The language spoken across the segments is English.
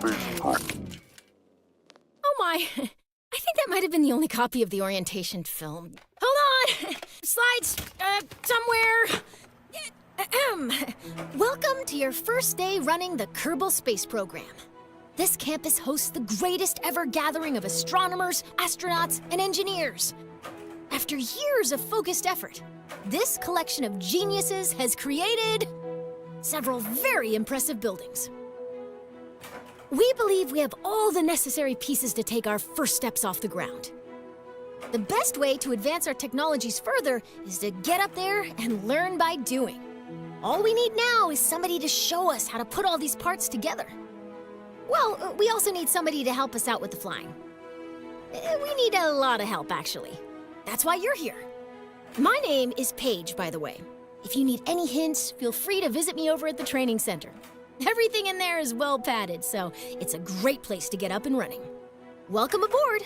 first part. Oh my! I think that might have been the only copy of the orientation film. Hold on! Slides, somewhere! Welcome to your first day running the Kerbal space program. This campus hosts the greatest ever gathering of astronomers, astronauts, and engineers. After years of focused effort, this collection of geniuses has created several very impressive buildings. We believe we have all the necessary pieces to take our first steps off the ground. The best way to advance our technologies further is to get up there and learn by doing. All we need now is somebody to show us how to put all these parts together. Well, we also need somebody to help us out with the flying. We need a lot of help, actually. That's why you're here. My name is Paige, by the way. If you need any hints, feel free to visit me over at the training center. Everything in there is well padded, so it's a great place to get up and running. Welcome aboard!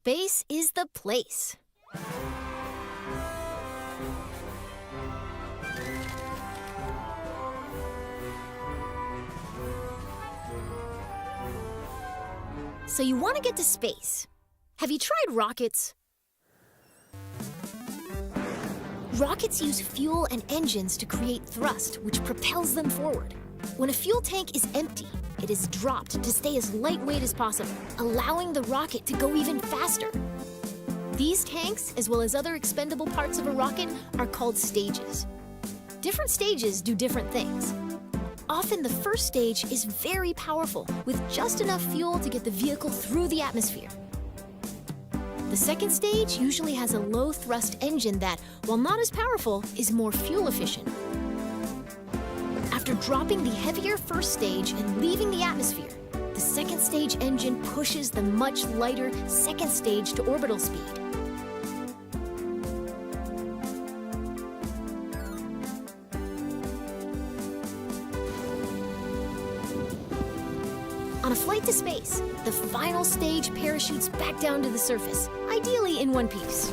Space is the place. So you want to get to space. Have you tried rockets? Rockets use fuel and engines to create thrust, which propels them forward. When a fuel tank is empty, it is dropped to stay as lightweight as possible, allowing the rocket to go even faster. These tanks, as well as other expendable parts of a rocket, are called stages. Different stages do different things. Often the first stage is very powerful, with just enough fuel to get the vehicle through the atmosphere. The second stage usually has a low-thrust engine that, while not as powerful, is more fuel efficient. After dropping the heavier first stage and leaving the atmosphere, the second stage engine pushes the much lighter second stage to orbital speed. On a flight to space, the final stage parachutes back down to the surface, ideally in one piece.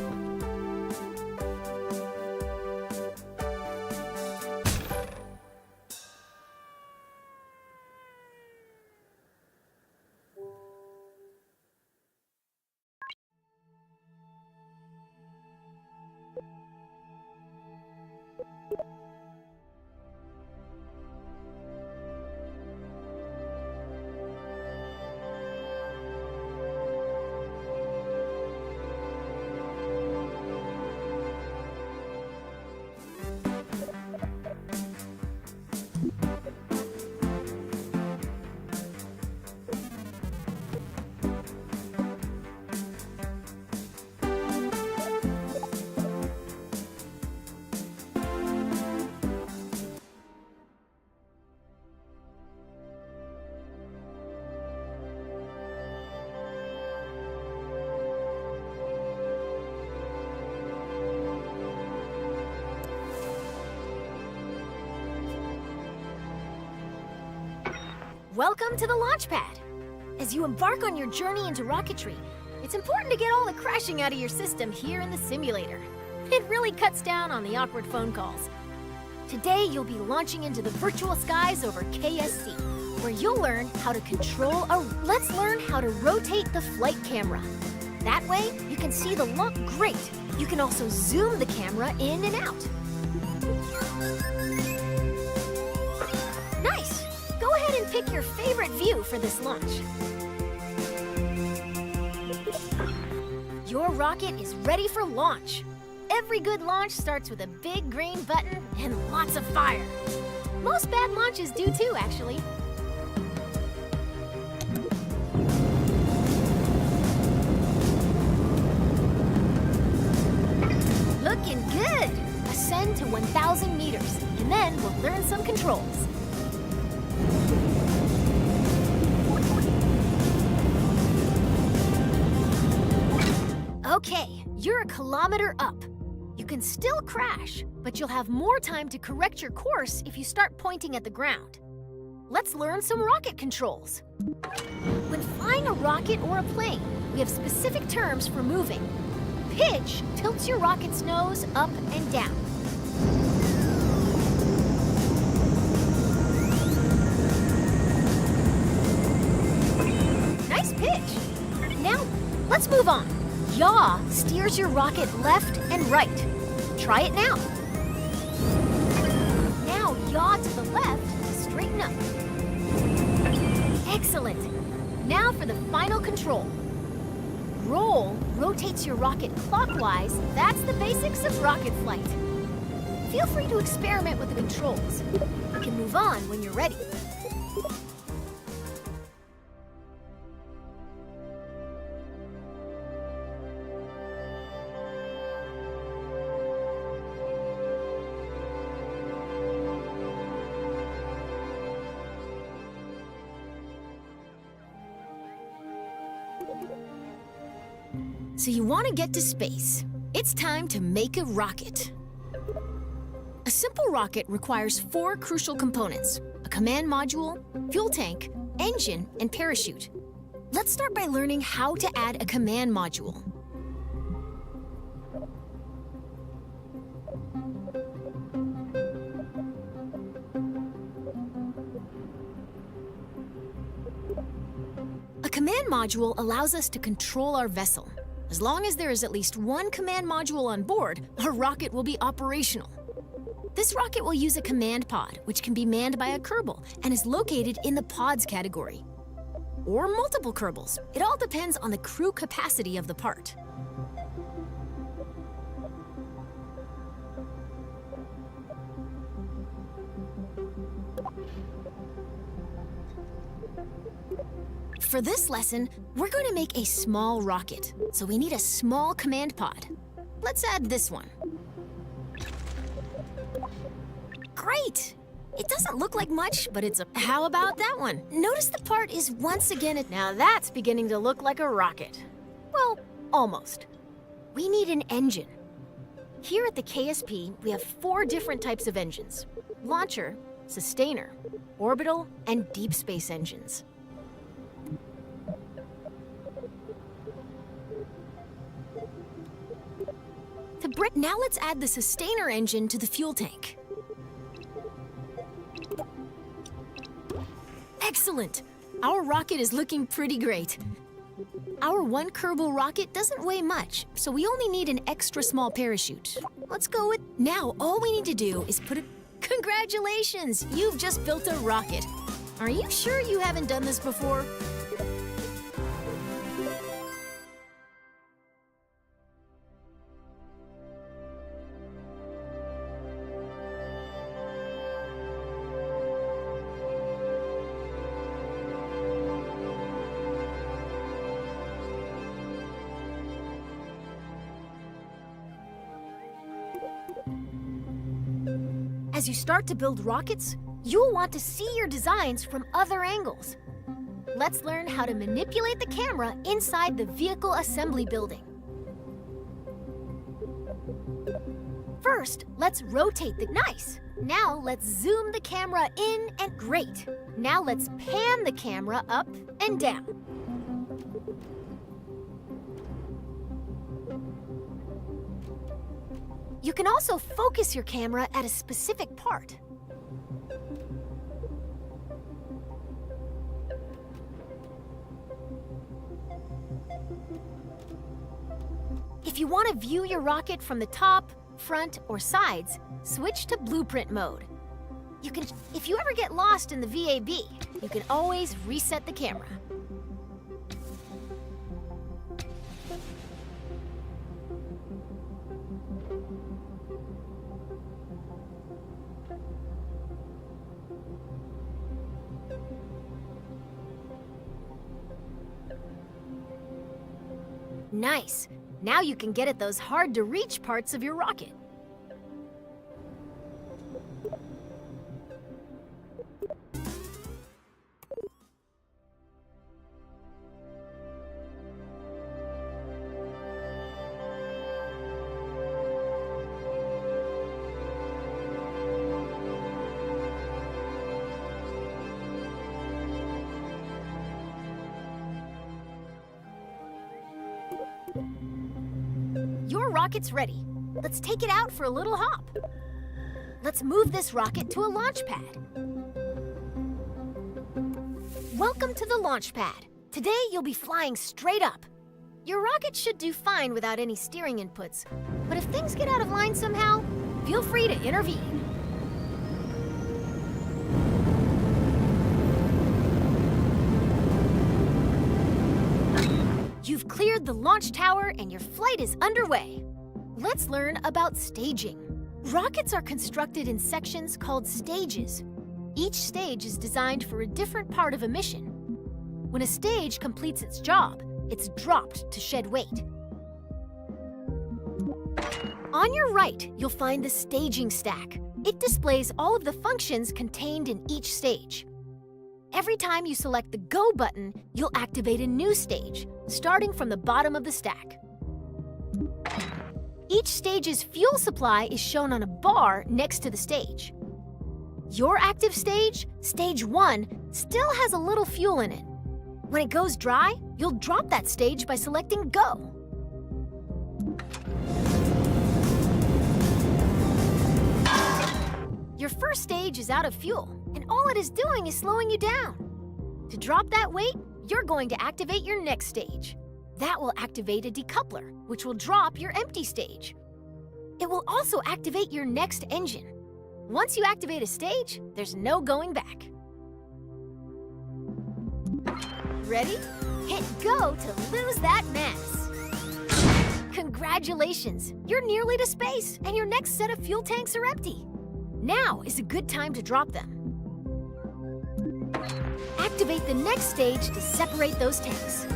Welcome to the launch pad. As you embark on your journey into rocketry, it's important to get all the crashing out of your system here in the simulator. It really cuts down on the awkward phone calls. Today, you'll be launching into the virtual skies over KSC, where you'll learn how to control Let's learn how to rotate the flight camera. That way, you can see the launch. Great! You can also zoom the camera in and out. Nice! Go ahead and pick your favorite view for this launch. Your rocket is ready for launch. Every good launch starts with a big green button and lots of fire. Most bad launches do too, actually. Looking good! Ascend to 1,000 meters, and then we'll learn some controls. Okay, you're a kilometer up. You can still crash, but you'll have more time to correct your course if you start pointing at the ground. Let's learn some rocket controls. When flying a rocket or a plane, we have specific terms for moving. Pitch tilts your rocket's nose up and down. Nice pitch. Now, let's move on. Yaw steers your rocket left and right. Try it now. Now yaw to the left to straighten up. Excellent. Now for the final control. Roll rotates your rocket clockwise. That's the basics of rocket flight. Feel free to experiment with the controls. You can move on when you're ready. So you want to get to space. It's time to make a rocket. A simple rocket requires 4 crucial components: a command module, fuel tank, engine, and parachute. Let's start by learning how to add a command module. A command module allows us to control our vessel. As long as there is at least one command module on board, our rocket will be operational. This rocket will use a command pod, which can be manned by a Kerbal and is located in the pods category. Or multiple Kerbals. It all depends on the crew capacity of the part. For this lesson, we're going to make a small rocket, so we need a small command pod. Let's add this one. Great! It doesn't look like much, but it's a... How about that one? Notice the part is once again... Now that's beginning to look like a rocket. Well, almost. We need an engine. Here at the KSP, we have 4 different types of engines: launcher, sustainer, orbital, and deep space engines. Now let's add the sustainer engine to the fuel tank. Excellent! Our rocket is looking pretty great. Our 1 Kerbal rocket doesn't weigh much, so we only need an extra small parachute. Let's go with... Now, all we need to do is put a... Congratulations! You've just built a rocket. Are you sure you haven't done this before? As you start to build rockets, you'll want to see your designs from other angles. Let's learn how to manipulate the camera inside the vehicle assembly building. First, let's rotate the nice. Now let's zoom the camera in and great. Now let's pan the camera up and down. You can also focus your camera at a specific part. If you want to view your rocket from the top, front, or sides, switch to blueprint mode. If you ever get lost in the VAB, you can always reset the camera. Nice. Now you can get at those hard-to-reach parts of your rocket. Your rocket's ready. Let's take it out for a little hop. Let's move this rocket to a launch pad. Welcome to the launch pad. Today you'll be flying straight up. Your rocket should do fine without any steering inputs, but if things get out of line somehow, feel free to intervene. You've cleared the launch tower and your flight is underway. Let's learn about staging. Rockets are constructed in sections called stages. Each stage is designed for a different part of a mission. When a stage completes its job, it's dropped to shed weight. On your right, you'll find the staging stack. It displays all of the functions contained in each stage. Every time you select the Go button, you'll activate a new stage, starting from the bottom of the stack. Each stage's fuel supply is shown on a bar next to the stage. Your active stage, Stage 1, still has a little fuel in it. When it goes dry, you'll drop that stage by selecting Go. Your first stage is out of fuel, and all it is doing is slowing you down. To drop that weight, you're going to activate your next stage. That will activate a decoupler, which will drop your empty stage. It will also activate your next engine. Once you activate a stage, there's no going back. Ready? Hit Go to lose that mass. Congratulations! You're nearly to space, and your next set of fuel tanks are empty. Now is a good time to drop them. Activate the next stage to separate those tanks.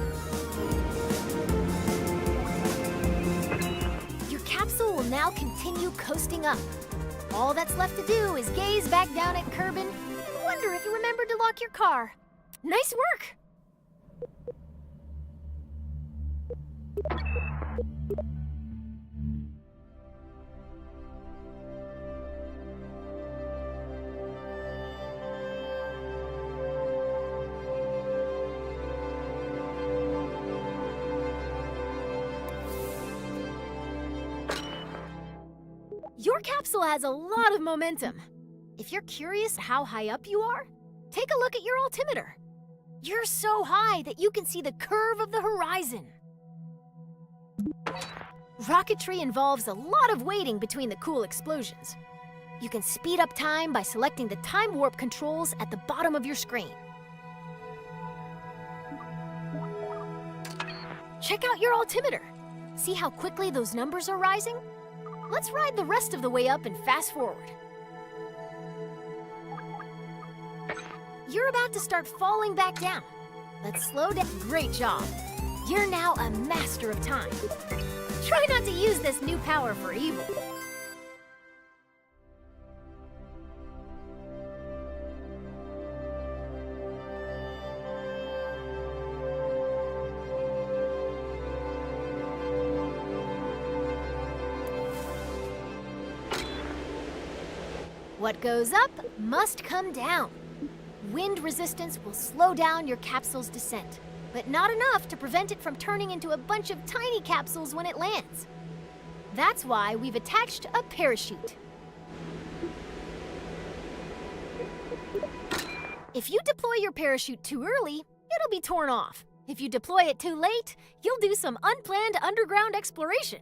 Your capsule will now continue coasting up. All that's left to do is gaze back down at Kerbal. Wonder if you remembered to lock your car. Nice work! Your capsule has a lot of momentum. If you're curious how high up you are, take a look at your altimeter. You're so high that you can see the curve of the horizon. Rocketry involves a lot of waiting between the cool explosions. You can speed up time by selecting the time warp controls at the bottom of your screen. Check out your altimeter. See how quickly those numbers are rising? Let's ride the rest of the way up and fast forward. You're about to start falling back down. Let's slow down. Great job. You're now a master of time. Try not to use this new power for evil. What goes up must come down. Wind resistance will slow down your capsule's descent, but not enough to prevent it from turning into a bunch of tiny capsules when it lands. That's why we've attached a parachute. If you deploy your parachute too early, it'll be torn off. If you deploy it too late, you'll do some unplanned underground exploration.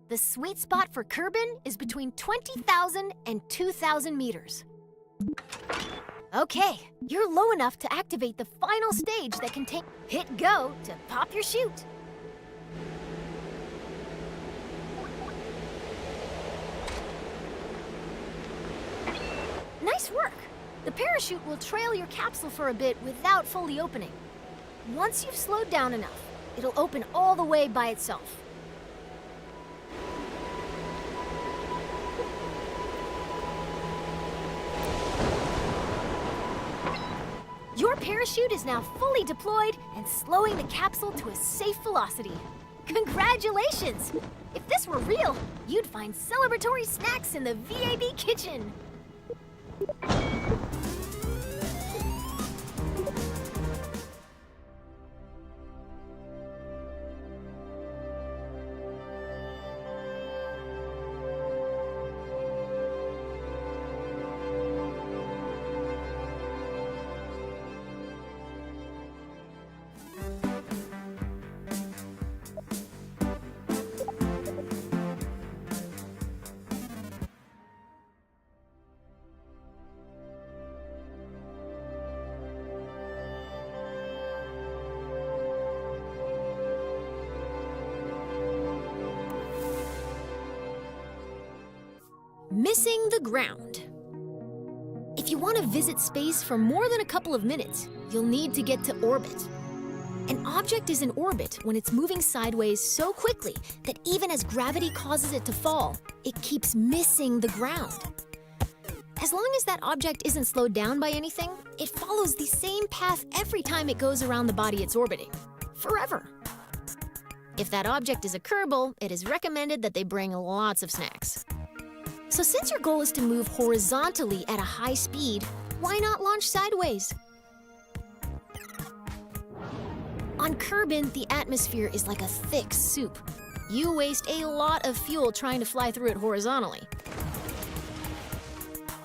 The sweet spot for Kerbin is between 20,000 and 2,000 meters. Okay, you're low enough to activate the final stage that can take... Hit go to pop your chute. Nice work! The parachute will trail your capsule for a bit without fully opening. Once you've slowed down enough, it'll open all the way by itself. Your parachute is now fully deployed and slowing the capsule to a safe velocity. Congratulations! If this were real, you'd find celebratory snacks in the VAB kitchen. Missing the ground. If you want to visit space for more than a couple of minutes, you'll need to get to orbit. An object is in orbit when it's moving sideways so quickly that even as gravity causes it to fall, it keeps missing the ground. As long as that object isn't slowed down by anything, it follows the same path every time it goes around the body it's orbiting, forever. If that object is a Kerbal, it is recommended that they bring lots of snacks. So since your goal is to move horizontally at a high speed, why not launch sideways? On Kerbin, the atmosphere is like a thick soup. You waste a lot of fuel trying to fly through it horizontally.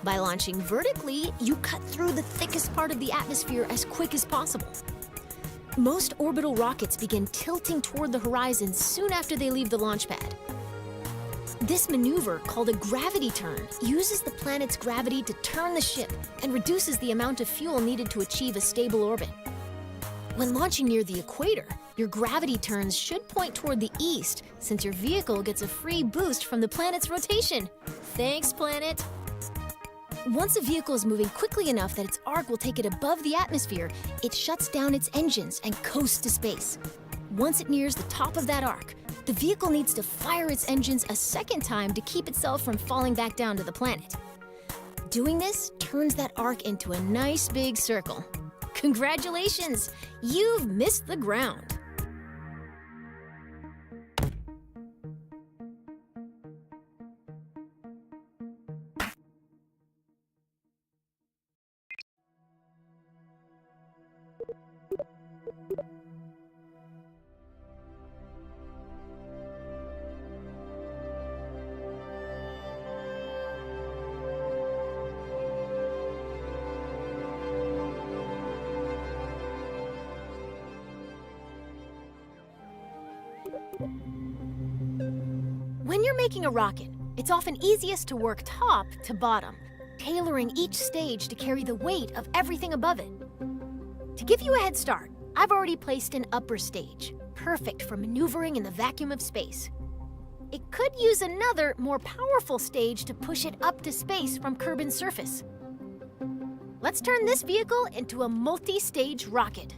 By launching vertically, you cut through the thickest part of the atmosphere as quick as possible. Most orbital rockets begin tilting toward the horizon soon after they leave the launch pad. This maneuver, called a gravity turn, uses the planet's gravity to turn the ship and reduces the amount of fuel needed to achieve a stable orbit. When launching near the equator, your gravity turns should point toward the east, since your vehicle gets a free boost from the planet's rotation. Thanks, planet! Once a vehicle is moving quickly enough that its arc will take it above the atmosphere, it shuts down its engines and coasts to space. Once it nears the top of that arc, the vehicle needs to fire its engines a second time to keep itself from falling back down to the planet. Doing this turns that arc into a nice big circle. Congratulations! You've missed the ground. When you're making a rocket, it's often easiest to work top to bottom, tailoring each stage to carry the weight of everything above it. To give you a head start, I've already placed an upper stage, perfect for maneuvering in the vacuum of space. It could use another, more powerful stage to push it up to space from Kerbin's surface. Let's turn this vehicle into a multi-stage rocket.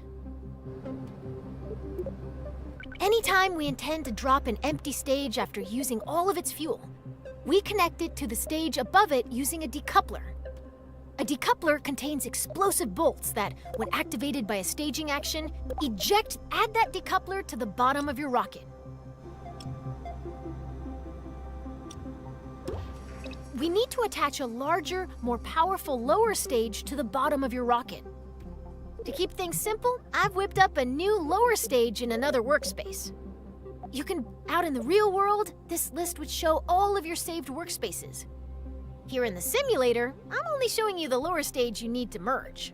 Anytime we intend to drop an empty stage after using all of its fuel, we connect it to the stage above it using a decoupler. A decoupler contains explosive bolts that, when activated by a staging action, add that decoupler to the bottom of your rocket. we need to attach a larger, more powerful lower stage to the bottom of your rocket. To keep things simple, I've whipped up a new lower stage in another workspace. Out in the real world, this list would show all of your saved workspaces. Here in the simulator, I'm only showing you the lower stage you need to merge.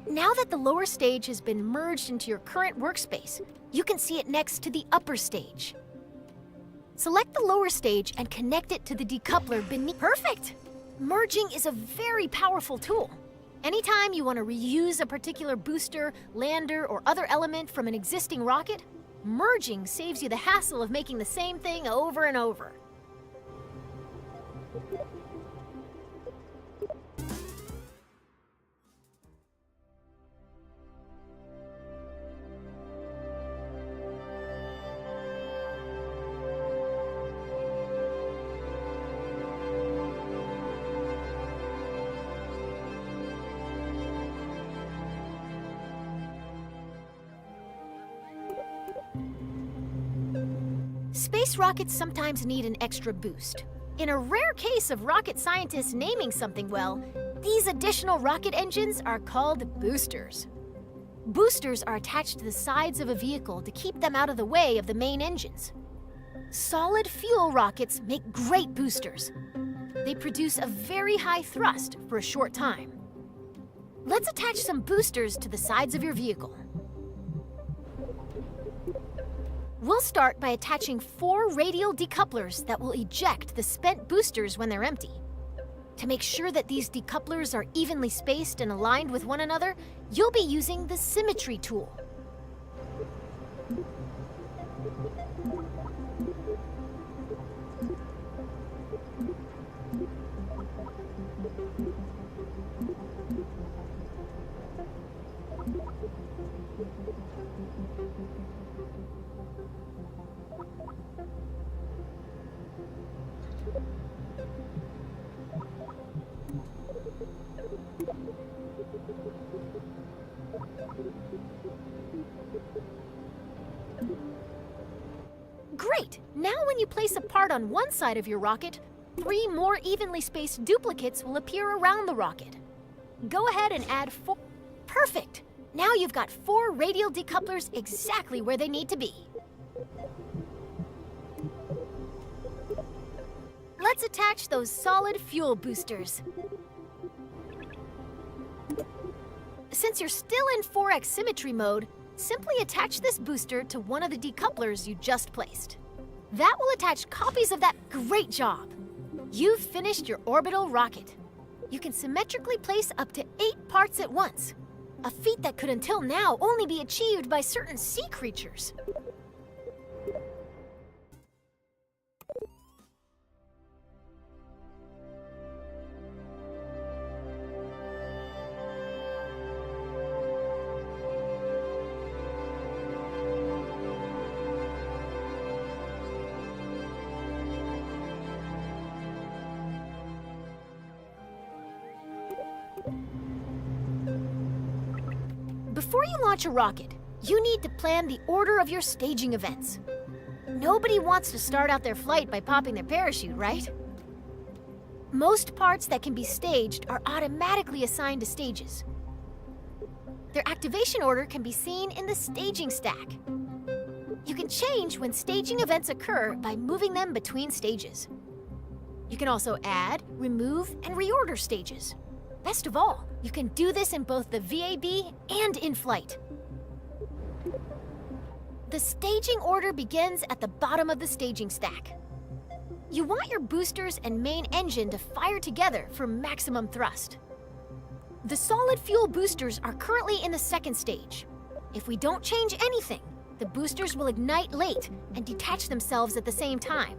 Now that the lower stage has been merged into your current workspace, you can see it next to the upper stage. Select the lower stage and connect it to the decoupler beneath. Perfect! Merging is a very powerful tool. Anytime you want to reuse a particular booster, lander, or other element from an existing rocket, merging saves you the hassle of making the same thing over and over. Space rockets sometimes need an extra boost. In a rare case of rocket scientists naming something well, these additional rocket engines are called boosters. Boosters are attached to the sides of a vehicle to keep them out of the way of the main engines. Solid fuel rockets make great boosters. They produce a very high thrust for a short time. Let's attach some boosters to the sides of your vehicle. We'll start by attaching 4 radial decouplers that will eject the spent boosters when they're empty. To make sure that these decouplers are evenly spaced and aligned with one another, you'll be using the symmetry tool. Great! Now when you place a part on one side of your rocket, 3 more evenly spaced duplicates will appear around the rocket. Go ahead and add 4. Perfect! Now you've got 4 radial decouplers exactly where they need to be. Let's attach those solid fuel boosters. Since you're still in 4x symmetry mode, simply attach this booster to one of the decouplers you just placed. That will attach copies of that. Great job! You've finished your orbital rocket. You can symmetrically place up to 8 parts at once, a feat that could until now only be achieved by certain sea creatures. Before you launch a rocket, you need to plan the order of your staging events. Nobody wants to start out their flight by popping their parachute, right? Most parts that can be staged are automatically assigned to stages. Their activation order can be seen in the staging stack. You can change when staging events occur by moving them between stages. You can also add, remove, and reorder stages. Best of all, you can do this in both the VAB and in flight. The staging order begins at the bottom of the staging stack. You want your boosters and main engine to fire together for maximum thrust. The solid fuel boosters are currently in the second stage. If we don't change anything, the boosters will ignite late and detach themselves at the same time.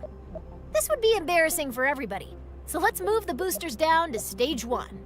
This would be embarrassing for everybody, so let's move the boosters down to stage 1.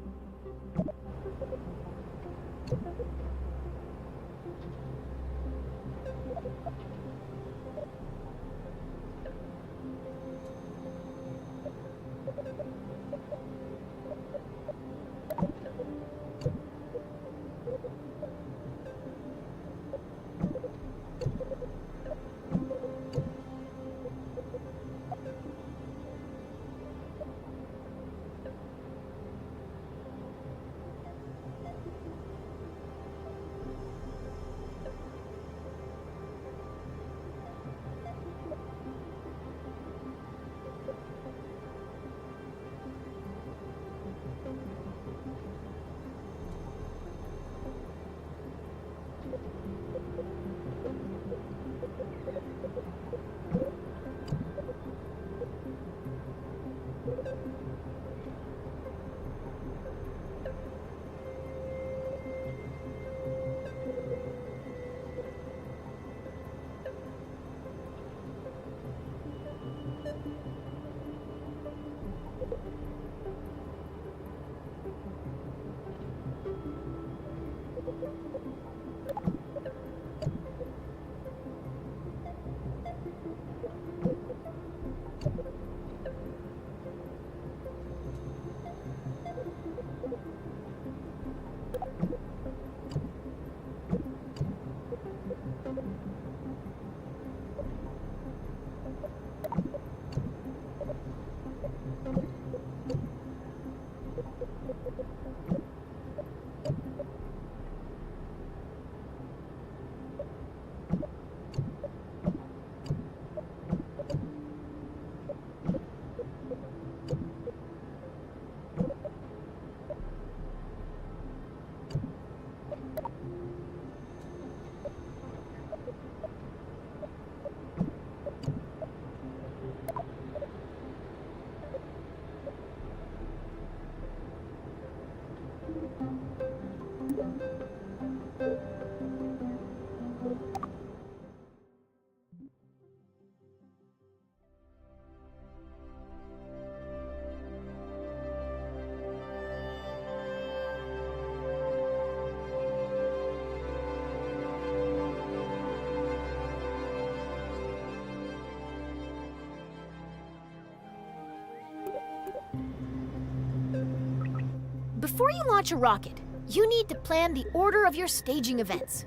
Before you launch a rocket, you need to plan the order of your staging events.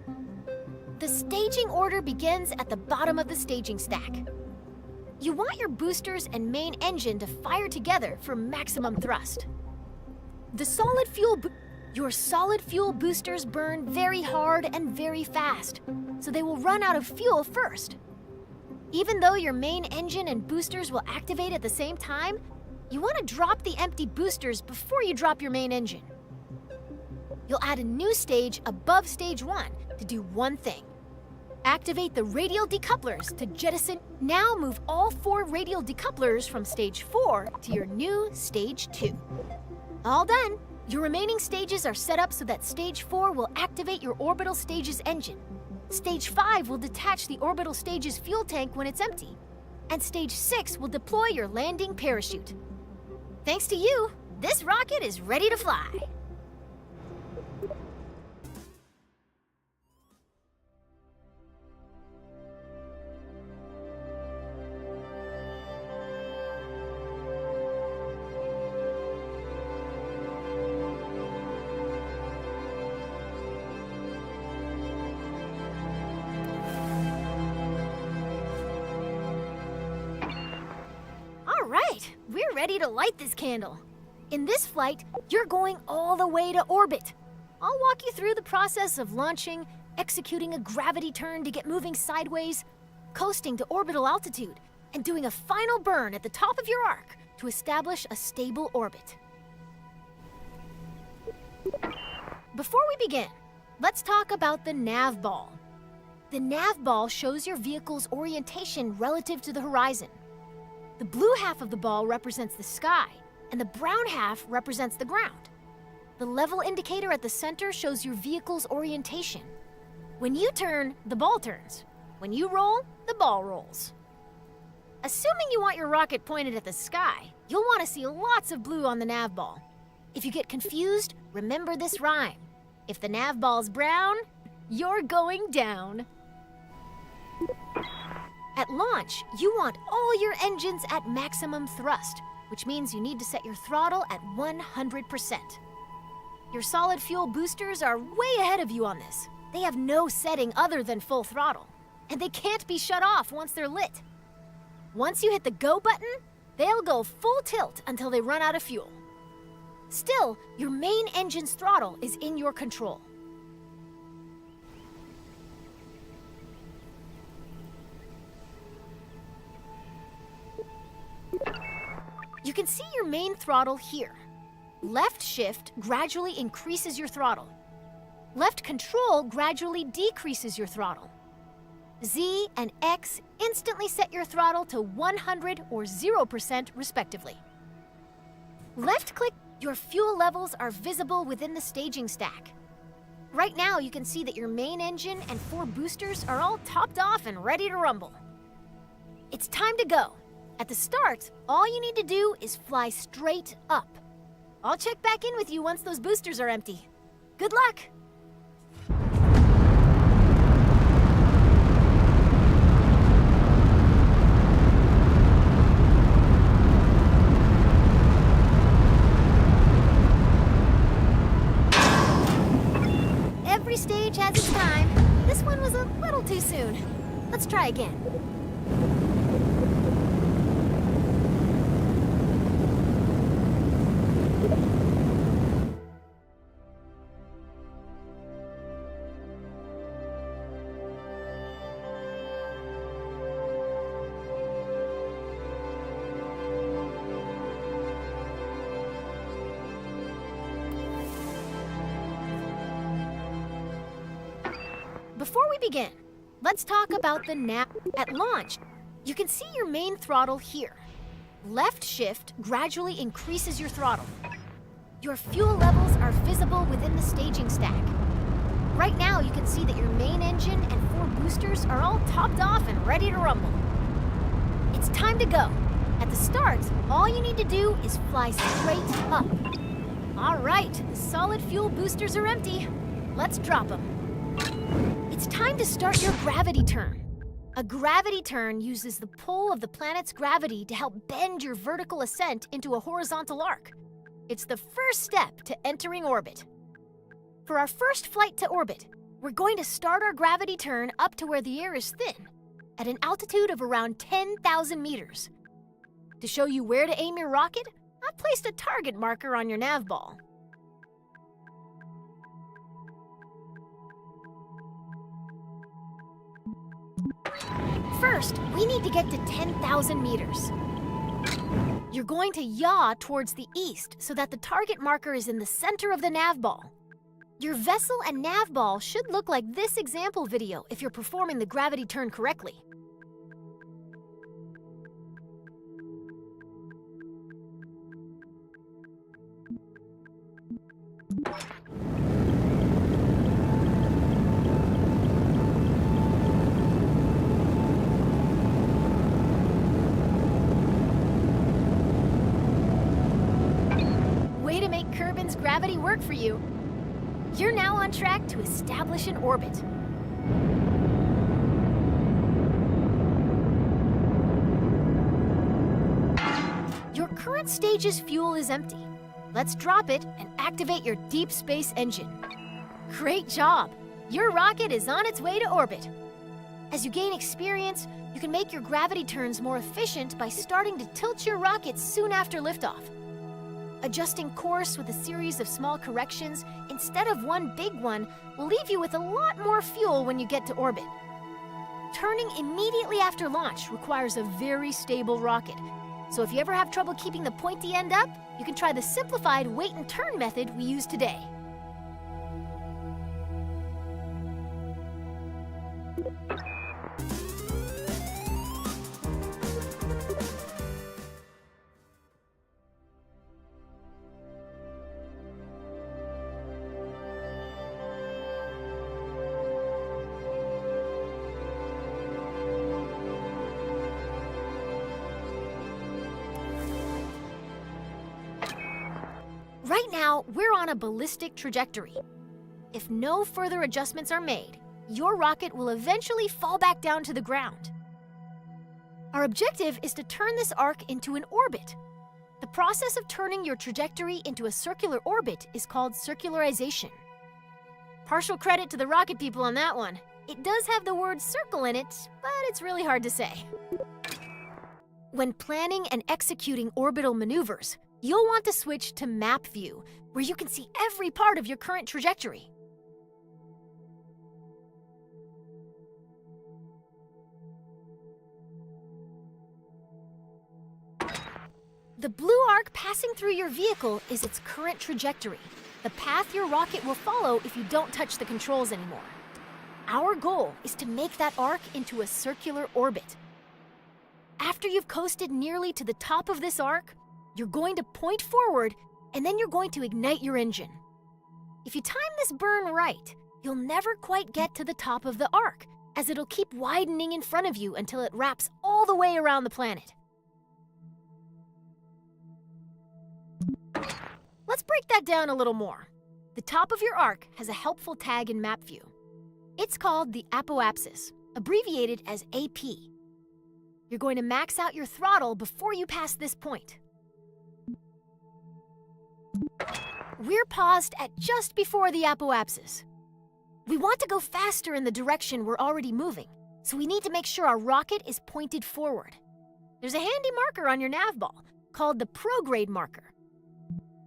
The staging order begins at the bottom of the staging stack. You want your boosters and main engine to fire together for maximum thrust. Your solid fuel boosters burn very hard and very fast, so they will run out of fuel first. Even though your main engine and boosters will activate at the same time, you want to drop the empty boosters before you drop your main engine. You'll add a new stage above stage 1 to do one thing. Activate the radial decouplers to jettison. Now move all 4 radial decouplers from stage 4 to your new stage 2. All done. Your remaining stages are set up so that stage 4 will activate your orbital stage's engine. Stage 5 will detach the orbital stage's fuel tank when it's empty. And stage 6 will deploy your landing parachute. Thanks to you, this rocket is ready to fly. All right, we're ready to light this candle. In this flight, you're going all the way to orbit. I'll walk you through the process of launching, executing a gravity turn to get moving sideways, coasting to orbital altitude, and doing a final burn at the top of your arc to establish a stable orbit. Before we begin, let's talk about the nav ball. The nav ball shows your vehicle's orientation relative to the horizon. The blue half of the ball represents the sky, and the brown half represents the ground. The level indicator at the center shows your vehicle's orientation. When you turn, the ball turns. When you roll, the ball rolls. Assuming you want your rocket pointed at the sky, you'll want to see lots of blue on the nav ball. If you get confused, remember this rhyme. If the nav ball's brown, you're going down. At launch, you want all your engines at maximum thrust, which means you need to set your throttle at 100%. Your solid fuel boosters are way ahead of you on this. They have no setting other than full throttle, and they can't be shut off once they're lit. Once you hit the go button, they'll go full tilt until they run out of fuel. Still, your main engine's throttle is in your control. You can see your main throttle here. Left shift gradually increases your throttle. Left control gradually decreases your throttle. Z and X instantly set your throttle to 100 or 0% respectively. Left click, your fuel levels are visible within the staging stack. Right now you can see that your main engine and 4 boosters are all topped off and ready to rumble. It's time to go. At the start, all you need to do is fly straight up. I'll check back in with you once those boosters are empty. Good luck! Every stage has its time. This one was a little too soon. Let's try again. Before we begin, let's talk about the nav. At launch, you can see your main throttle here. Left shift gradually increases your throttle. Your fuel levels are visible within the staging stack. Right now, you can see that your main engine and 4 boosters are all topped off and ready to rumble. It's time to go. At the start, all you need to do is fly straight up. All right, the solid fuel boosters are empty. Let's drop them. It's time to start your gravity turn. A gravity turn uses the pull of the planet's gravity to help bend your vertical ascent into a horizontal arc. It's the first step to entering orbit. For our first flight to orbit, we're going to start our gravity turn up to where the air is thin, at an altitude of around 10,000 meters. To show you where to aim your rocket, I've placed a target marker on your nav ball. First, we need to get to 10,000 meters. You're going to yaw towards the east so that the target marker is in the center of the nav ball. Your vessel and nav ball should look like this example video if you're performing the gravity turn correctly. Way to make Kerbin's gravity work for you. You're now on track to establish an orbit. Your current stage's fuel is empty. Let's drop it and activate your deep space engine. Great job! Your rocket is on its way to orbit. As you gain experience, you can make your gravity turns more efficient by starting to tilt your rocket soon after liftoff. Adjusting course with a series of small corrections instead of one big one will leave you with a lot more fuel when you get to orbit. Turning immediately after launch requires a very stable rocket, so if you ever have trouble keeping the pointy end up, you can try the simplified wait and turn method we use today. Right now, we're on a ballistic trajectory. If no further adjustments are made, your rocket will eventually fall back down to the ground. Our objective is to turn this arc into an orbit. The process of turning your trajectory into a circular orbit is called circularization. Partial credit to the rocket people on that one. It does have the word circle in it, but it's really hard to say. When planning and executing orbital maneuvers, you'll want to switch to map view, where you can see every part of your current trajectory. The blue arc passing through your vehicle is its current trajectory, the path your rocket will follow if you don't touch the controls anymore. Our goal is to make that arc into a circular orbit. After you've coasted nearly to the top of this arc, you're going to point forward, and then you're going to ignite your engine. If you time this burn right, you'll never quite get to the top of the arc, as it'll keep widening in front of you until it wraps all the way around the planet. Let's break that down a little more. The top of your arc has a helpful tag in map view. It's called the apoapsis, abbreviated as AP. You're going to max out your throttle before you pass this point. We're paused at just before the apoapsis. We want to go faster in the direction we're already moving, so we need to make sure our rocket is pointed forward. There's a handy marker on your nav ball called the prograde marker.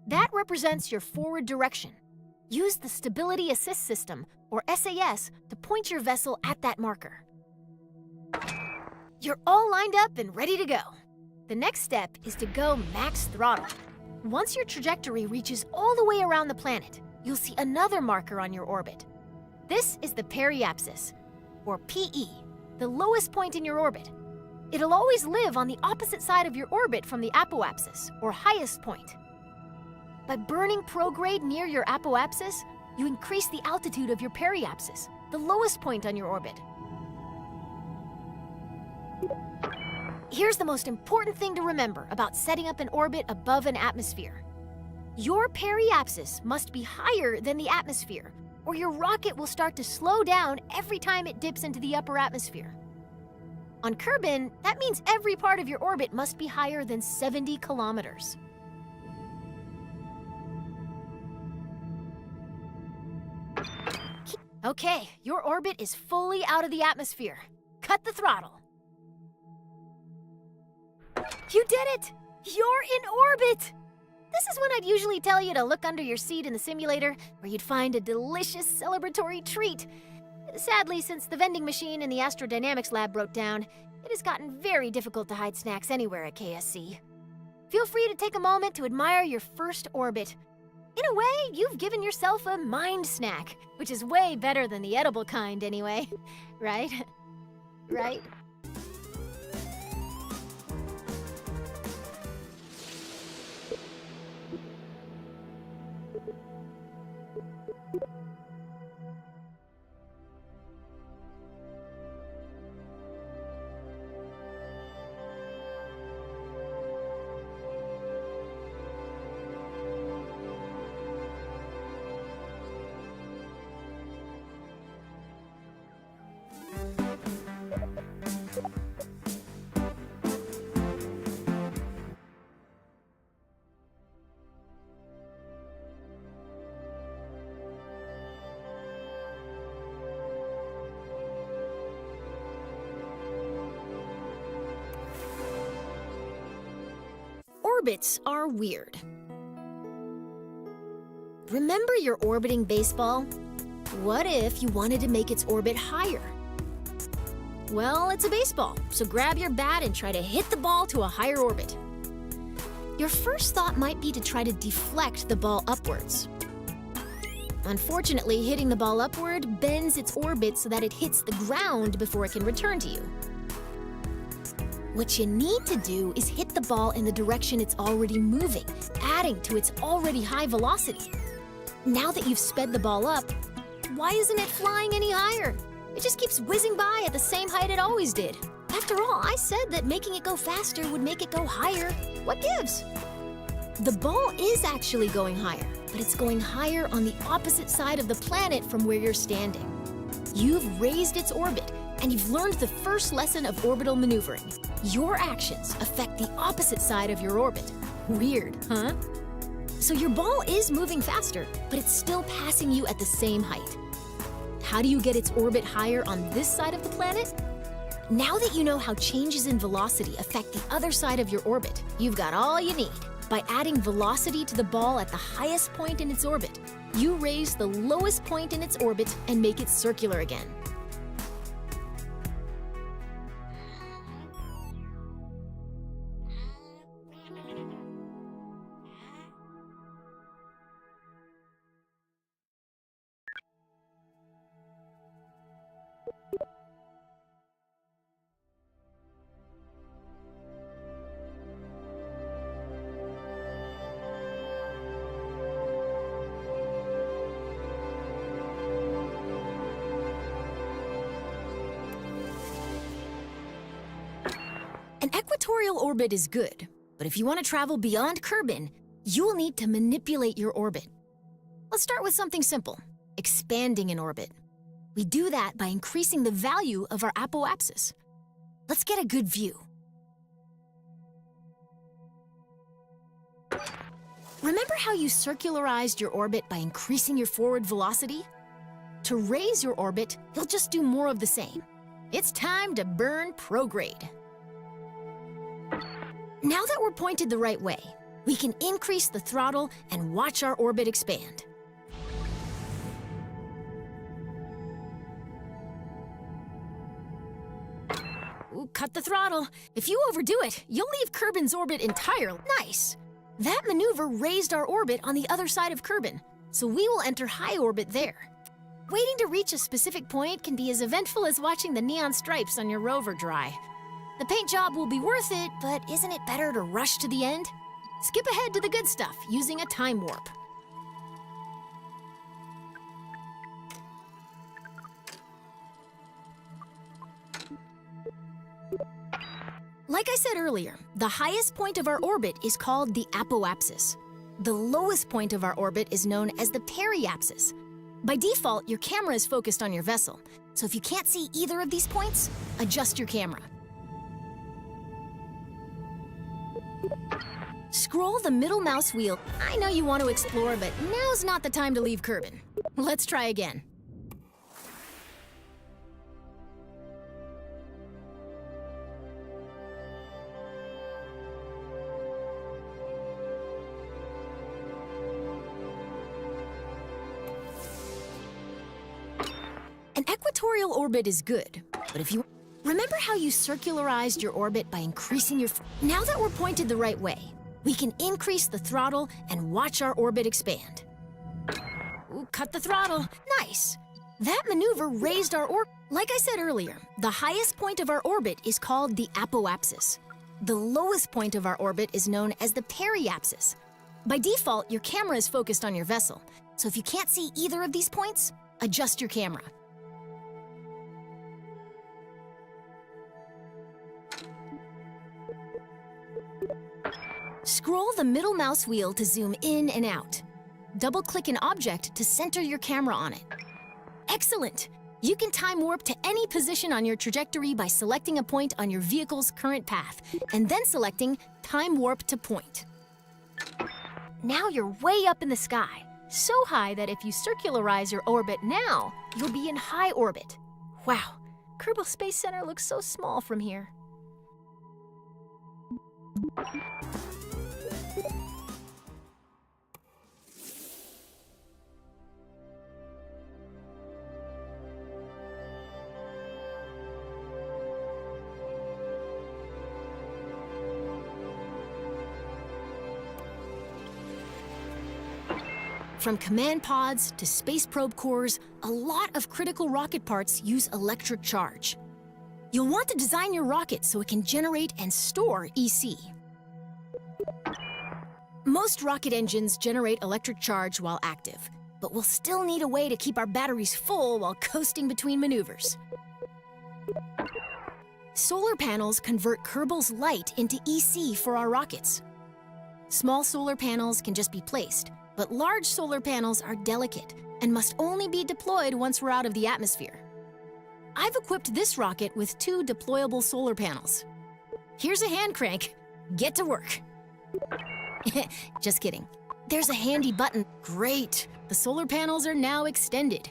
That represents your forward direction. Use the Stability Assist System, or SAS, to point your vessel at that marker. You're all lined up and ready to go. The next step is to go max throttle. Once your trajectory reaches all the way around the planet, you'll see another marker on your orbit. This is the periapsis, or PE, the lowest point in your orbit. It'll always live on the opposite side of your orbit from the apoapsis, or highest point. By burning prograde near your apoapsis, you increase the altitude of your periapsis, the lowest point on your orbit. Here's the most important thing to remember about setting up an orbit above an atmosphere. Your periapsis must be higher than the atmosphere, or your rocket will start to slow down every time it dips into the upper atmosphere. On Kerbin, that means every part of your orbit must be higher than 70 kilometers. Okay, your orbit is fully out of the atmosphere. Cut the throttle. You did it! You're in orbit! This is when I'd usually tell you to look under your seat in the simulator, where you'd find a delicious celebratory treat. Sadly, since the vending machine in the astrodynamics lab broke down, it has gotten very difficult to hide snacks anywhere at KSC. Feel free to take a moment to admire your first orbit. In a way, you've given yourself a mind snack, which is way better than the edible kind anyway. Right? Right? Orbits are weird. Remember your orbiting baseball? What if you wanted to make its orbit higher? Well, it's a baseball, so grab your bat and try to hit the ball to a higher orbit. Your first thought might be to try to deflect the ball upwards. Unfortunately, hitting the ball upward bends its orbit so that it hits the ground before it can return to you. What you need to do is hit the ball in the direction it's already moving, adding to its already high velocity. Now that you've sped the ball up, why isn't it flying any higher? It just keeps whizzing by at the same height it always did. After all, I said that making it go faster would make it go higher. What gives? The ball is actually going higher, but it's going higher on the opposite side of the planet from where you're standing. You've raised its orbit, and you've learned the first lesson of orbital maneuvering. Your actions affect the opposite side of your orbit. Weird, huh? So your ball is moving faster, but it's still passing you at the same height. How do you get its orbit higher on this side of the planet? Now that you know how changes in velocity affect the other side of your orbit, you've got all you need. By adding velocity to the ball at the highest point in its orbit, you raise the lowest point in its orbit and make it circular again. An equatorial orbit is good, but if you want to travel beyond Kerbin, you'll need to manipulate your orbit. Let's start with something simple, expanding an orbit. We do that by increasing the value of our apoapsis. Let's get a good view. Remember how you circularized your orbit by increasing your forward velocity? To raise your orbit, you'll just do more of the same. It's time to burn prograde. Now that we're pointed the right way, we can increase the throttle and watch our orbit expand. Ooh, cut the throttle. If you overdo it, you'll leave Kerbin's orbit entirely. Nice! That maneuver raised our orbit on the other side of Kerbin, so we will enter high orbit there. Waiting to reach a specific point can be as eventful as watching the neon stripes on your rover dry. The paint job will be worth it, but isn't it better to rush to the end? Skip ahead to the good stuff using a time warp. Like I said earlier, the highest point of our orbit is called the apoapsis. The lowest point of our orbit is known as the periapsis. By default, your camera is focused on your vessel, so if you can't see either of these points, adjust your camera. Scroll the middle mouse wheel. I know you want to explore, but now's not the time to leave Kerbin. Let's try again. Equatorial orbit is good, but if you... Remember how you circularized your orbit by increasing your... Now that we're pointed the right way, we can increase the throttle and watch our orbit expand. Ooh, cut the throttle. Nice. That maneuver raised our orbit. Like I said earlier, the highest point of our orbit is called the apoapsis. The lowest point of our orbit is known as the periapsis. By default, your camera is focused on your vessel, so if you can't see either of these points, adjust your camera. Scroll the middle mouse wheel to zoom in and out. Double-click an object to center your camera on it. Excellent! You can time warp to any position on your trajectory by selecting a point on your vehicle's current path, and then selecting Time Warp to Point. Now you're way up in the sky, so high that if you circularize your orbit now, you'll be in high orbit. Wow, Kerbal Space Center looks so small from here. From command pods to space probe cores, a lot of critical rocket parts use electric charge. You'll want to design your rocket so it can generate and store EC. Most rocket engines generate electric charge while active, but we'll still need a way to keep our batteries full while coasting between maneuvers. Solar panels convert Kerbal's light into EC for our rockets. Small solar panels can just be placed, but large solar panels are delicate and must only be deployed once we're out of the atmosphere. I've equipped this rocket with 2 deployable solar panels. Here's a hand crank. Get to work. Just kidding. There's a handy button. Great! The solar panels are now extended.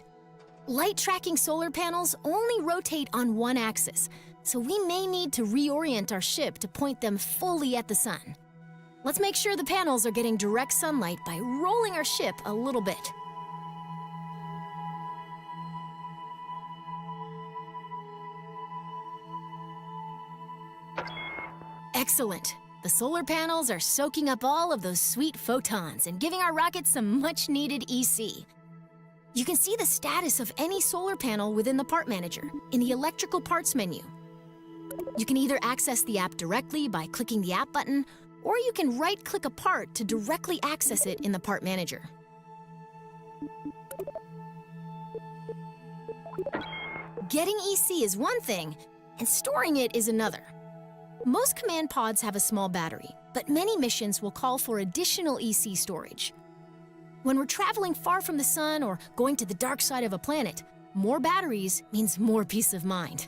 Light-tracking solar panels only rotate on one axis, so we may need to reorient our ship to point them fully at the sun. Let's make sure the panels are getting direct sunlight by rolling our ship a little bit. Excellent. The solar panels are soaking up all of those sweet photons and giving our rocket some much-needed EC. You can see the status of any solar panel within the Part Manager in the Electrical Parts menu. You can either access the app directly by clicking the app button, or you can right-click a part to directly access it in the Part Manager. Getting EC is one thing, and storing it is another. Most command pods have a small battery, but many missions will call for additional EC storage. When we're traveling far from the sun or going to the dark side of a planet, more batteries means more peace of mind.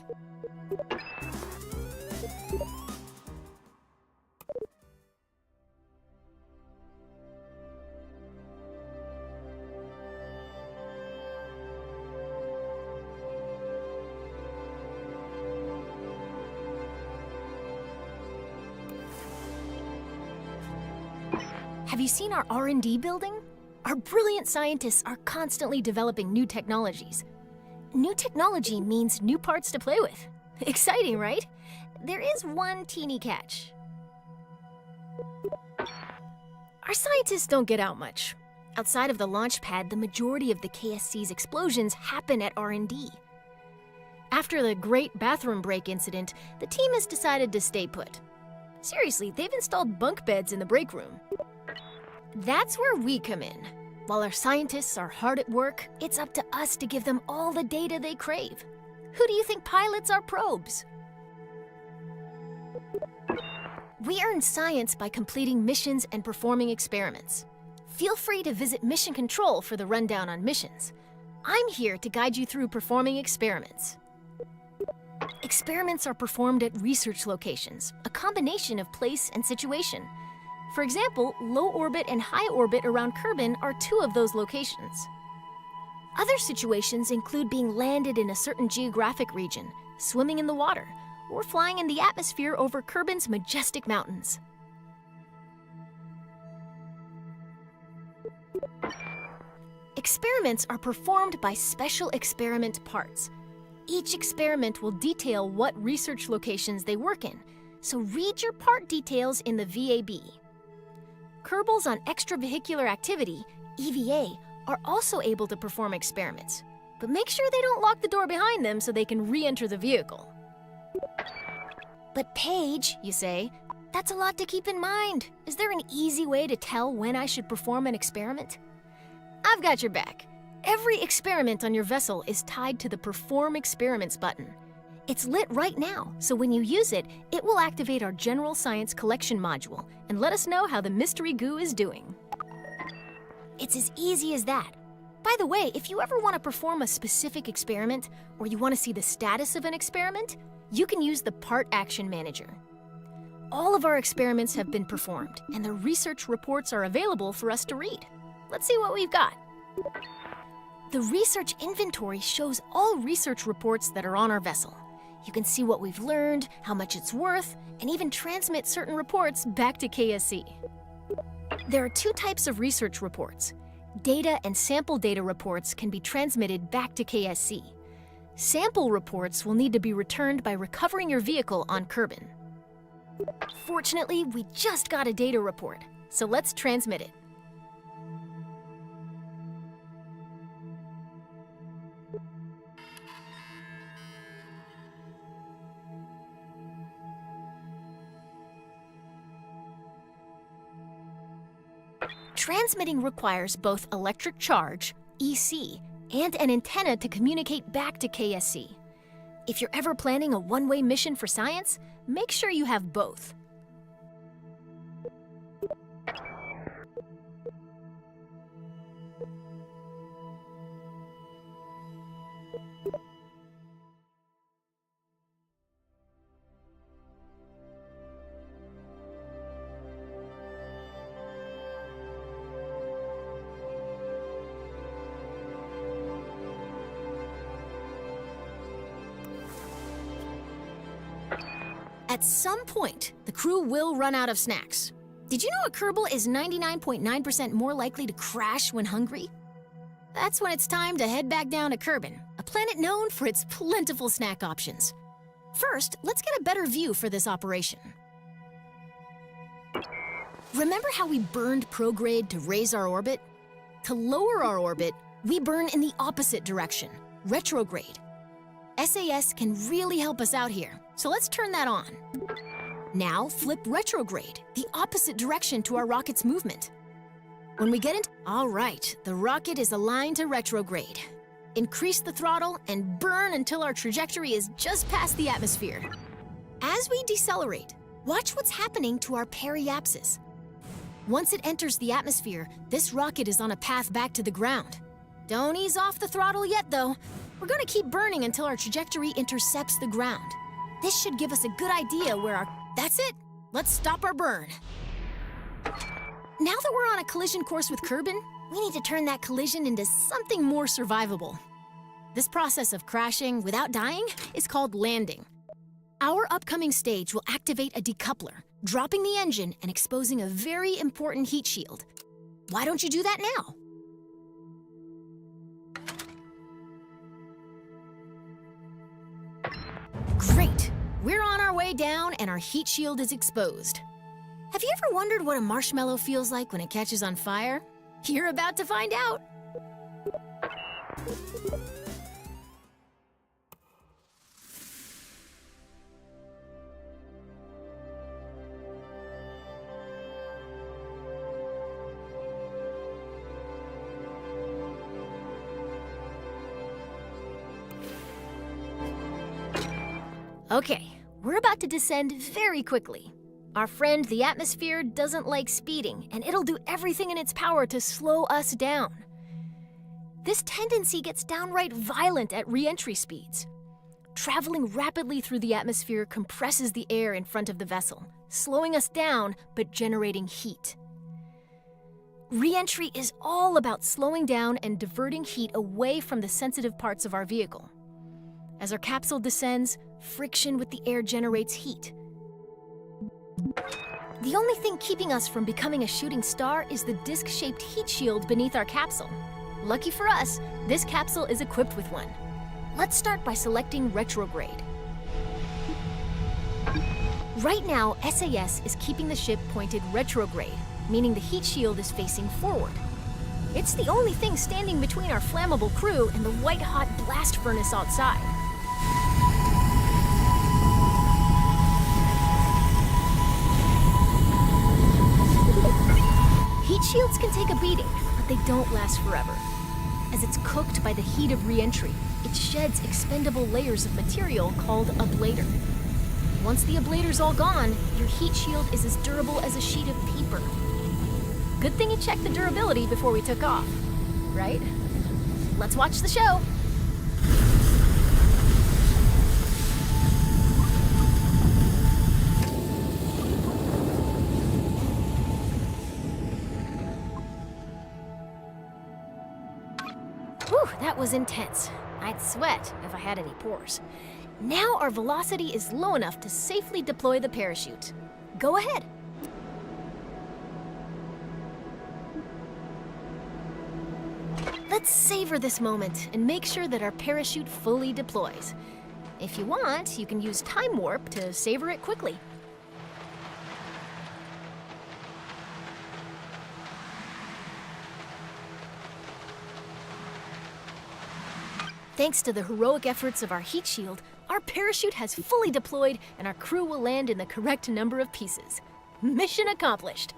Have you seen our R&D building? Our brilliant scientists are constantly developing new technologies. New technology means new parts to play with. Exciting, right? There is one teeny catch. Our scientists don't get out much. Outside of the launch pad, the majority of the KSC's explosions happen at R&D. After the Great Bathroom Break incident, the team has decided to stay put. Seriously, they've installed bunk beds in the break room. That's where we come in. While our scientists are hard at work, it's up to us to give them all the data they crave. Who do you think pilots our probes? We earn science by completing missions and performing experiments. Feel free to visit Mission Control for the rundown on missions. I'm here to guide you through performing experiments. Experiments are performed at research locations, a combination of place and situation. For example, low orbit and high orbit around Kerbin are 2 of those locations. Other situations include being landed in a certain geographic region, swimming in the water, or flying in the atmosphere over Kerbin's majestic mountains. Experiments are performed by special experiment parts. Each experiment will detail what research locations they work in, so read your part details in the VAB. Kerbals on extravehicular activity, EVA, are also able to perform experiments, but make sure they don't lock the door behind them so they can re-enter the vehicle. But Paige, you say, that's a lot to keep in mind. Is there an easy way to tell when I should perform an experiment? I've got your back. Every experiment on your vessel is tied to the Perform Experiments button. It's lit right now, so when you use it, it will activate our General Science Collection module and let us know how the mystery goo is doing. It's as easy as that. By the way, if you ever want to perform a specific experiment, or you want to see the status of an experiment, you can use the Part Action Manager. All of our experiments have been performed, and the research reports are available for us to read. Let's see what we've got. The research inventory shows all research reports that are on our vessel. You can see what we've learned, how much it's worth, and even transmit certain reports back to KSC. There are two types of research reports. Data and sample data reports can be transmitted back to KSC. Sample reports will need to be returned by recovering your vehicle on Kerbin. Fortunately, we just got a data report, so let's transmit it. Transmitting requires both electric charge, EC, and an antenna to communicate back to KSC. If you're ever planning a one-way mission for science, make sure you have both. At some point, the crew will run out of snacks. Did you know a Kerbal is 99.9% more likely to crash when hungry? That's when it's time to head back down to Kerbin, a planet known for its plentiful snack options. First, let's get a better view for this operation. Remember how we burned prograde to raise our orbit? To lower our orbit, we burn in the opposite direction, retrograde. SAS can really help us out here, so let's turn that on. Now flip retrograde, the opposite direction to our rocket's movement. When we get into... All right, the rocket is aligned to retrograde. Increase the throttle and burn until our trajectory is just past the atmosphere. As we decelerate, watch what's happening to our periapsis. Once it enters the atmosphere, this rocket is on a path back to the ground. Don't ease off the throttle yet, though. We're going to keep burning until our trajectory intercepts the ground. This should give us a good idea where our... That's it! Let's stop our burn. Now that we're on a collision course with Kerbin, we need to turn that collision into something more survivable. This process of crashing without dying is called landing. Our upcoming stage will activate a decoupler, dropping the engine and exposing a very important heat shield. Why don't you do that now? Great! We're on our way down and our heat shield is exposed. Have you ever wondered what a marshmallow feels like when it catches on fire? You're about to find out! Okay, we're about to descend very quickly. Our friend, the atmosphere, doesn't like speeding, and it'll do everything in its power to slow us down. This tendency gets downright violent at re-entry speeds. Traveling rapidly through the atmosphere compresses the air in front of the vessel, slowing us down but generating heat. Re-entry is all about slowing down and diverting heat away from the sensitive parts of our vehicle. As our capsule descends, friction with the air generates heat. The only thing keeping us from becoming a shooting star is the disc-shaped heat shield beneath our capsule. Lucky for us, this capsule is equipped with one. Let's start by selecting retrograde. Right now, SAS is keeping the ship pointed retrograde, meaning the heat shield is facing forward. It's the only thing standing between our flammable crew and the white-hot blast furnace outside. Heat shields can take a beating, but they don't last forever. As it's cooked by the heat of re-entry, it sheds expendable layers of material called ablator. Once the ablator's all gone, your heat shield is as durable as a sheet of paper. Good thing you checked the durability before we took off, right? Let's watch the show. Whew, that was intense. I'd sweat if I had any pores. Now our velocity is low enough to safely deploy the parachute. Go ahead. Let's savor this moment and make sure that our parachute fully deploys. If you want, you can use time warp to savor it quickly. Thanks to the heroic efforts of our heat shield, our parachute has fully deployed and our crew will land in the correct number of pieces. Mission accomplished.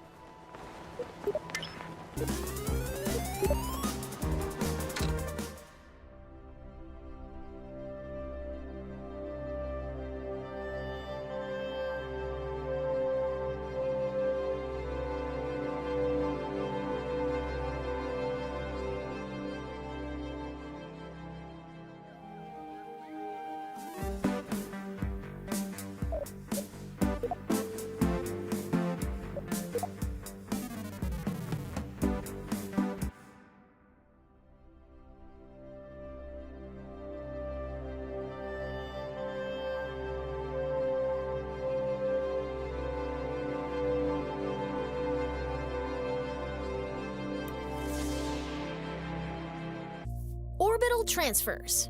Orbital transfers.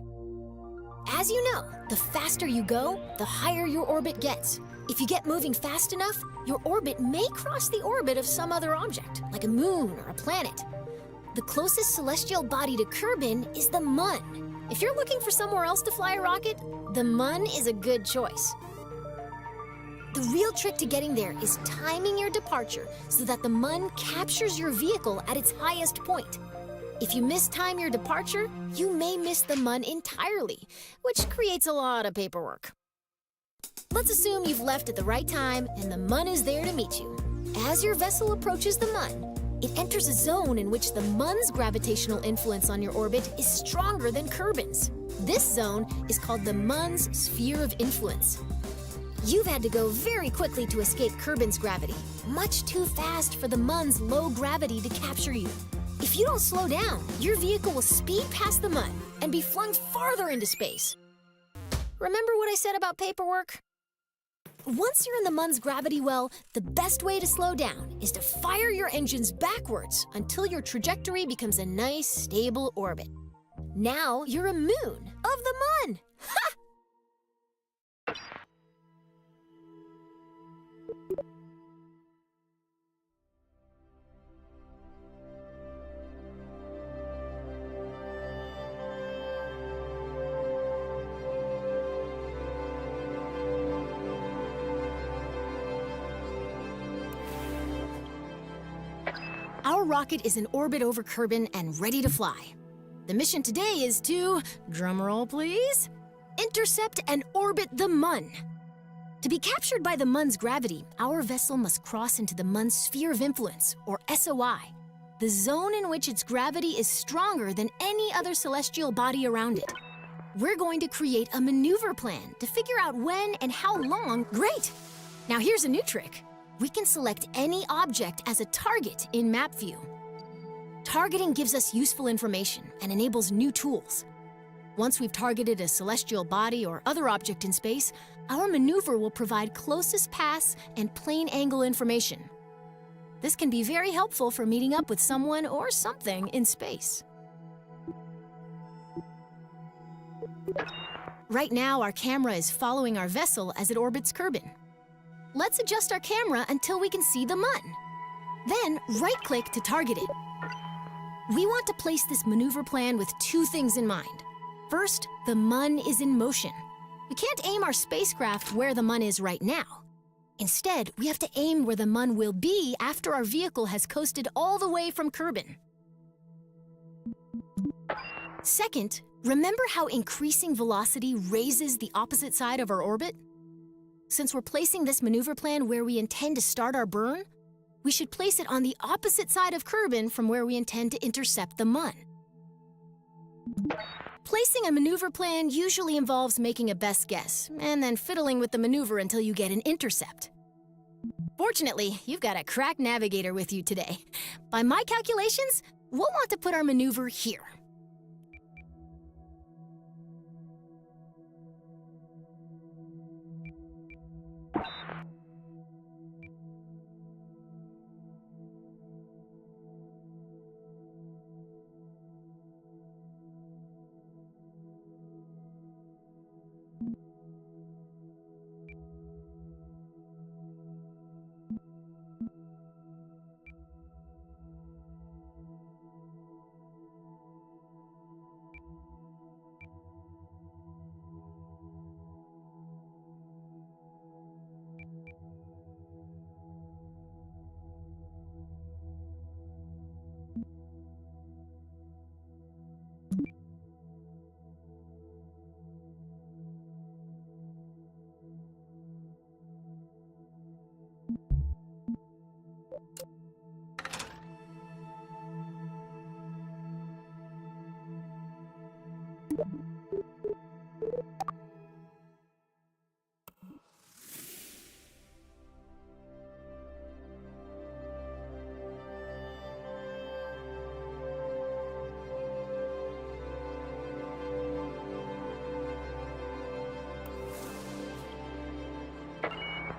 As you know, the faster you go, the higher your orbit gets. If you get moving fast enough, your orbit may cross the orbit of some other object, like a moon or a planet. The closest celestial body to Kerbin is the Mun. If you're looking for somewhere else to fly a rocket, the Mun is a good choice. The real trick to getting there is timing your departure so that the Mun captures your vehicle at its highest point. If you mistime your departure, you may miss the Mun entirely, which creates a lot of paperwork. Let's assume you've left at the right time and the Mun is there to meet you. As your vessel approaches the Mun, it enters a zone in which the Mun's gravitational influence on your orbit is stronger than Kerbin's. This zone is called the Mun's sphere of influence. You've had to go very quickly to escape Kerbin's gravity, much too fast for the Mun's low gravity to capture you. If you don't slow down, your vehicle will speed past the Mun and be flung farther into space. Remember what I said about paperwork? Once you're in the Mun's gravity well, the best way to slow down is to fire your engines backwards until your trajectory becomes a nice, stable orbit. Now you're a moon of the Mun! Ha! Our rocket is in orbit over Kerbin and ready to fly. The mission today is to, drumroll please, intercept and orbit the Mun. To be captured by the Mun's gravity, our vessel must cross into the Mun's sphere of influence, or SOI, the zone in which its gravity is stronger than any other celestial body around it. We're going to create a maneuver plan to figure out when and how long. Great! Now here's a new trick. We can select any object as a target in map view. Targeting gives us useful information and enables new tools. Once we've targeted a celestial body or other object in space, our maneuver will provide closest pass and plane angle information. This can be very helpful for meeting up with someone or something in space. Right now, our camera is following our vessel as it orbits Kerbin. Let's adjust our camera until we can see the mun. Then, right-click to target it. We want to place this maneuver plan with two things in mind. First, the mun is in motion. We can't aim our spacecraft where the mun is right now. Instead, we have to aim where the mun will be after our vehicle has coasted all the way from Kerbin. Second, remember how increasing velocity raises the opposite side of our orbit? Since we're placing this maneuver plan where we intend to start our burn, we should place it on the opposite side of Kerbin from where we intend to intercept the mun. Placing a maneuver plan usually involves making a best guess, and then fiddling with the maneuver until you get an intercept. Fortunately, you've got a crack navigator with you today. By my calculations, we'll want to put our maneuver here.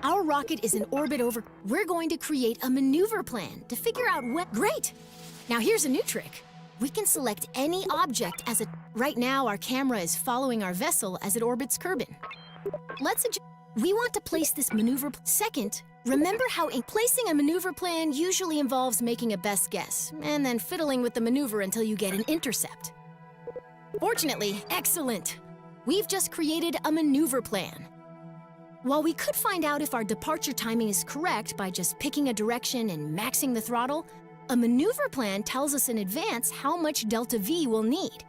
Our rocket is in orbit over. We're going to create a maneuver plan to figure out what. Great! Now here's a new trick. We can select any object as a. Right now, our camera is following our vessel as it orbits Kerbin. We want to place this maneuver. Second, remember how placing a maneuver plan usually involves making a best guess, and then fiddling with the maneuver until you get an intercept. Fortunately, excellent! We've just created a maneuver plan. While we could find out if our departure timing is correct by just picking a direction and maxing the throttle, a maneuver plan tells us in advance how much delta V we'll need,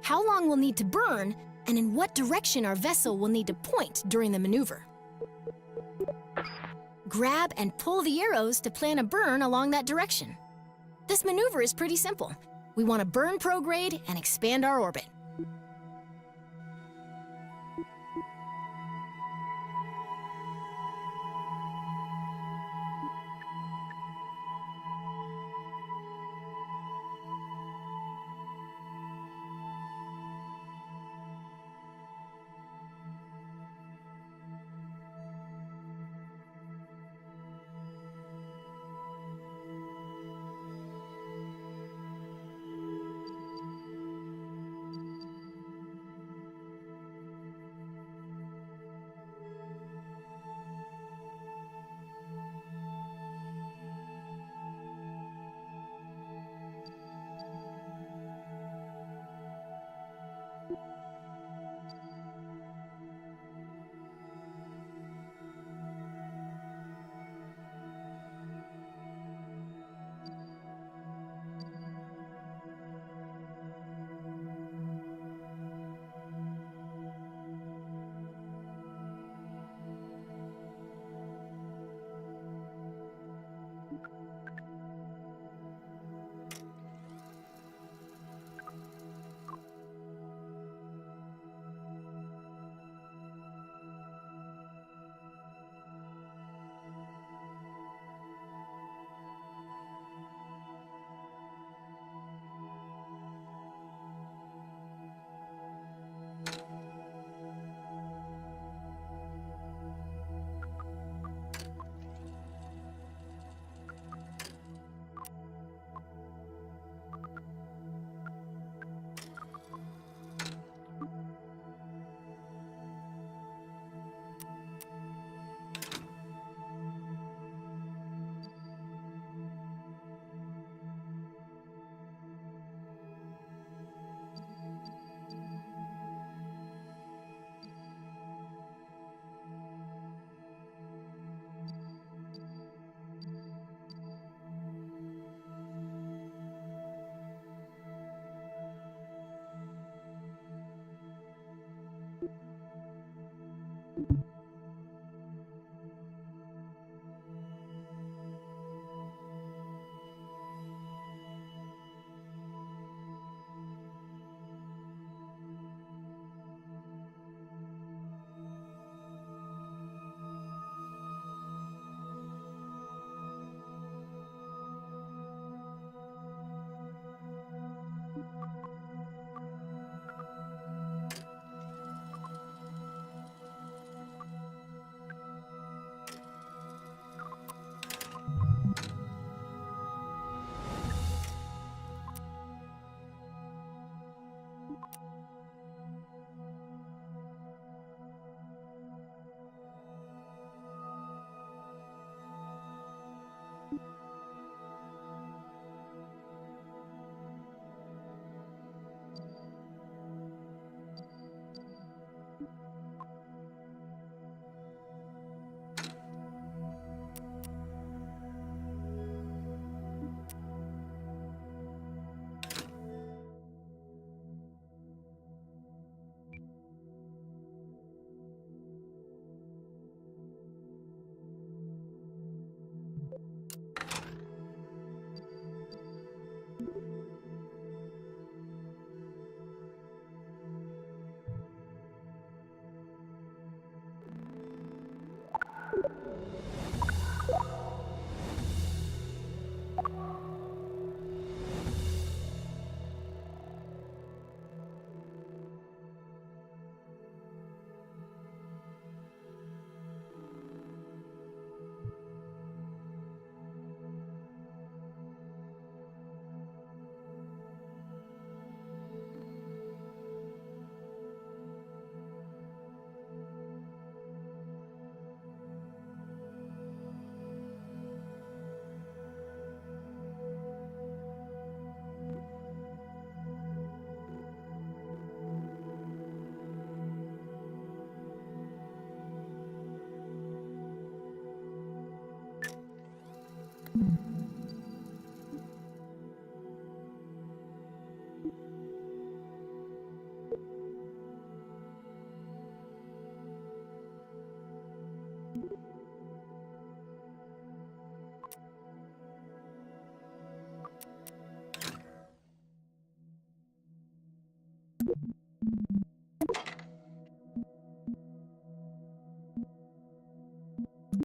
how long we'll need to burn, and in what direction our vessel will need to point during the maneuver. Grab and pull the arrows to plan a burn along that direction. This maneuver is pretty simple. We want to burn prograde and expand our orbit.